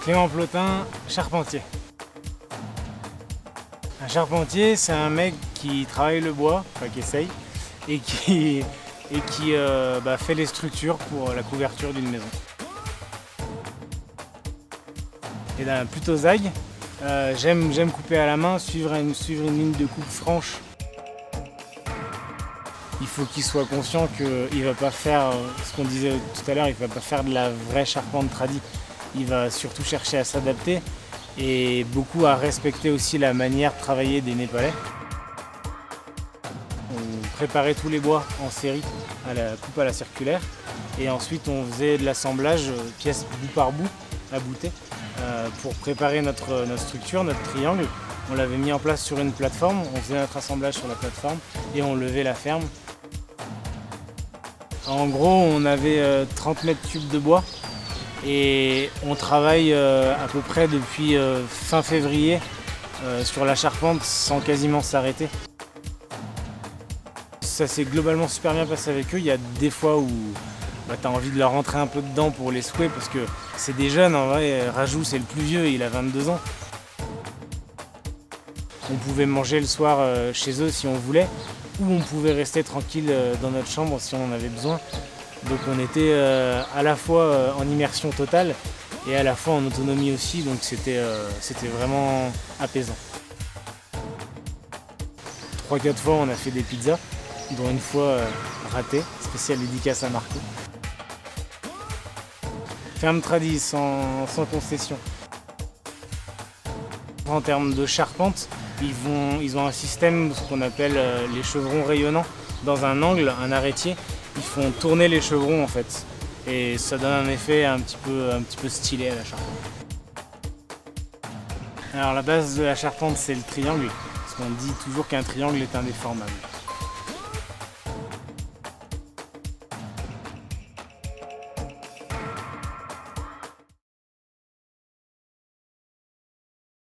Clément Plotin, charpentier. Un charpentier, c'est un mec qui travaille le bois, enfin qui essaye, et qui fait les structures pour la couverture d'une maison. Et là, plutôt zag, j'aime couper à la main, suivre une ligne de coupe franche. Il faut qu'il soit conscient qu'il ne va pas faire, ce qu'on disait tout à l'heure, il ne va pas faire de la vraie charpente tradie. Il va surtout chercher à s'adapter et beaucoup à respecter aussi la manière de travailler des Népalais. On préparait tous les bois en série à la coupe à la circulaire et ensuite on faisait de l'assemblage pièce bout par bout à bouter pour préparer notre structure, notre triangle. On l'avait mis en place sur une plateforme, on faisait notre assemblage sur la plateforme et on levait la ferme. En gros, on avait 30 mètres cubes de bois et on travaille à peu près depuis fin février sur la charpente sans quasiment s'arrêter. Ça s'est globalement super bien passé avec eux. Il y a des fois où tu as envie de leur rentrer un peu dedans pour les secouer parce que c'est des jeunes en vrai. Rajou, c'est le plus vieux, il a 22 ans. On pouvait manger le soir chez eux si on voulait, ou on pouvait rester tranquille dans notre chambre si on en avait besoin. Donc on était à la fois en immersion totale et à la fois en autonomie aussi, donc c'était vraiment apaisant. 3-4 fois on a fait des pizzas, dont une fois ratée, spéciale dédicace à Marco. Ferme tradie sans concession. En termes de charpente, ils ont un système, ce qu'on appelle les chevrons rayonnants. Dans un angle, un arrêtier, ils font tourner les chevrons en fait. Et ça donne un effet un petit peu stylé à la charpente. Alors la base de la charpente, c'est le triangle, parce qu'on dit toujours qu'un triangle est indéformable.